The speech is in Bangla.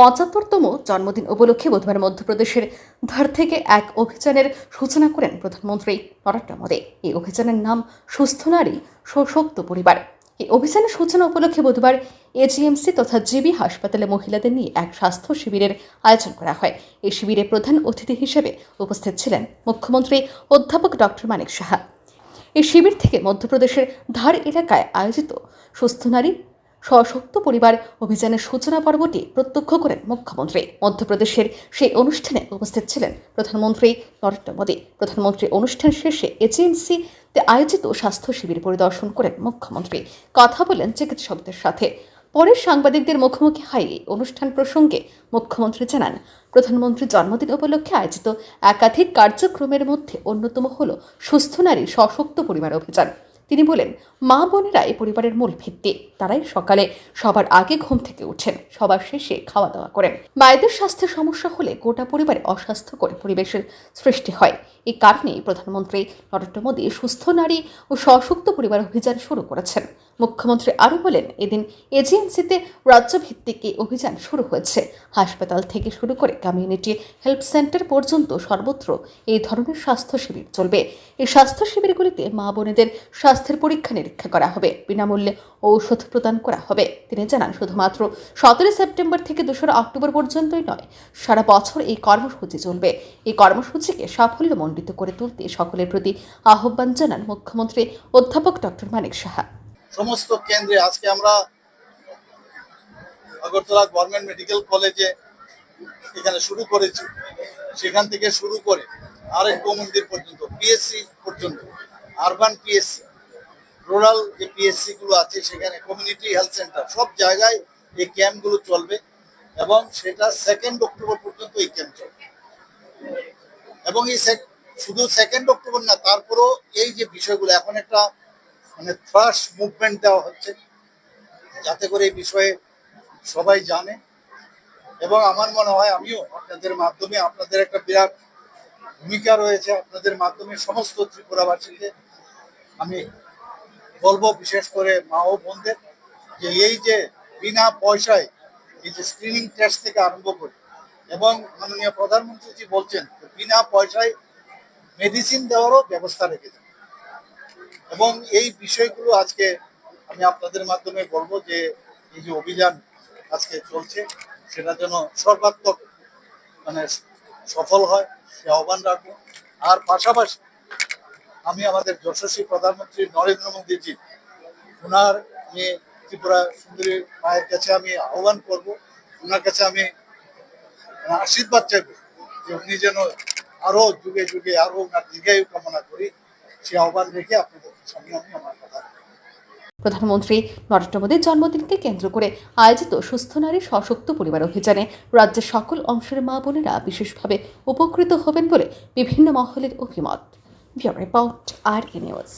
75তম জন্মদিন উপলক্ষে বুধবার মধ্যপ্রদেশের ধার থেকে এক অভিযানের সূচনা করেন প্রধানমন্ত্রী নরেন্দ্র মোদী। এই অভিযানের নাম সুস্থ নারী সশক্ত পরিবার। এই অভিযানের সূচনা উপলক্ষে বুধবার এজিএমসি তথা জিবি হাসপাতালে মহিলাদের নিয়ে এক স্বাস্থ্য শিবিরের আয়োজন করা হয়। এই শিবিরে প্রধান অতিথি হিসেবে উপস্থিত ছিলেন মুখ্যমন্ত্রী অধ্যাপক ডক্টর মানিক সাহা। এই শিবির থেকে মধ্যপ্রদেশের ধার এলাকায় আয়োজিত সুস্থ নারী সশক্ত পরিবার অভিযানের সূচনা পর্বটি প্রত্যক্ষ করেন মুখ্যমন্ত্রী। মধ্যপ্রদেশের সেই অনুষ্ঠানে উপস্থিত ছিলেন প্রধানমন্ত্রী নরেন্দ্র মোদী। প্রধানমন্ত্রী অনুষ্ঠান শেষে এজিএমসিতে আয়োজিত স্বাস্থ্য শিবির পরিদর্শন করেন মুখ্যমন্ত্রী, কথা বলেন চিকিৎসকদের সাথে। পরে সাংবাদিকদের মুখোমুখি হয় এই অনুষ্ঠান প্রসঙ্গে মুখ্যমন্ত্রী জানান, প্রধানমন্ত্রীর জন্মদিন উপলক্ষে আয়োজিত একাধিক কার্যক্রমের মধ্যে অন্যতম হল সুস্থ নারী সশক্ত পরিবার অভিযান। তিনি বলেন, মা বোনেরা এই পরিবারের মূল ভিত্তি। তারাই সকালে সবার আগে ঘুম থেকে উঠেন, সবার শেষে খাওয়া দাওয়া করেন। মায়েদের স্বাস্থ্যের সমস্যা হলে গোটা পরিবারে অস্বাস্থ্যকর পরিবেশের সৃষ্টি হয়। এই কারণেই প্রধানমন্ত্রী নরেন্দ্র মোদী সুস্থ নারী ও সশক্ত পরিবার অভিযান শুরু করেছেন। মুখ্যমন্ত্রী আরও বলেন, এদিন এজিএমসিতে রাজ্যভিত্তিক এই অভিযান শুরু হয়েছে। হাসপাতাল থেকে শুরু করে কমিউনিটি হেলথ সেন্টার পর্যন্ত সর্বত্র এই ধরনের স্বাস্থ্য শিবির চলবে। এই স্বাস্থ্য শিবিরগুলিতে মা বোনেদের স্বাস্থ্যের পরীক্ষা নিরীক্ষা করা হবে, বিনামূল্যে ঔষধ প্রদান করা হবে। তিনি জানান, শুধুমাত্র 17 সেপ্টেম্বর থেকে 2 অক্টোবর পর্যন্তই নয়, সারা বছর এই কর্মসূচি চলবে। এই কর্মসূচিকে সাফল্যমণ্ডিত করে তুলতে সকলের প্রতি আহ্বান জানান মুখ্যমন্ত্রী অধ্যাপক ডক্টর মানিক সাহা। সমস্ত কেন্দ্রে আজকে আমরা আগরতলা গভর্নমেন্ট মেডিকেল কলেজে এখানে শুরু করেছি। সেখান থেকে শুরু করে আরেক মন্দির পর্যন্ত, পিএসসি পর্যন্ত, আরবান পিএসসি, রুরাল যে পিএসসি গুলো আছে সেখানে, কমিউনিটি হেলথ সেন্টার, সব জায়গায় এই ক্যাম্পগুলো চলবে এবং সেটা 2 অক্টোবর পর্যন্ত এই ক্যাম্প চলবে। এবং এই শুধু 2 অক্টোবর না, তারপরও এই যে বিষয়গুলো এখন একটা থ্রাশ মুভমেন্ট দেওয়া হচ্ছে যাতে করে এই বিষয়ে সবাই জানে। এবং আমার মনে হয় আমিও আপনাদের মাধ্যমে, আপনাদের একটা বিরাট ভূমিকা রয়েছে, আপনাদের মাধ্যমে সমস্ত ত্রিপুরাবাসীকে আমি বলবো, বিশেষ করে মা ও বোনদের, যে এই যে বিনা পয়সায় এই যে স্ক্রিনিং টেস্ট থেকে আরম্ভ করে, এবং মাননীয় প্রধানমন্ত্রী বলছেন বিনা পয়সায় মেডিসিন দেওয়ারও ব্যবস্থা রেখেছেন। এবং এই বিষয়গুলো আজকে আমি আপনাদের মাধ্যমে বলবো যে এই যে অভিযান আজকে চলছে সেটা যেন সর্বাত্মক সফল হয়, সে আহ্বান রাখবো। আর পাশাপাশি আমি আমাদের যশস্বী প্রধানমন্ত্রী নরেন্দ্র মোদীজি, ওনার আমি ত্রিপুরা সুন্দরী মায়ের কাছে আমি আহ্বান করব, ওনার কাছে আমি আশীর্বাদ চাইব যে উনি যেন আরো যুগে যুগে আরো ওনার দীর্ঘায়ু কামনা করি। সে আহ্বান রেখে আপনাদের সামনে আমি আমার কথা। প্রধানমন্ত্রী নরেন্দ্র মোদীর জন্মদিনকে কেন্দ্র করে আয়োজিত সুস্থ নারী সশক্ত পরিবার অভিযানে রাজ্যের সকল অংশের মা বোনেরা বিশেষভাবে উপকৃত হবেন বলে বিভিন্ন মহলের অভিমত। ব্যুরো রিপোর্ট, আর নিউজ।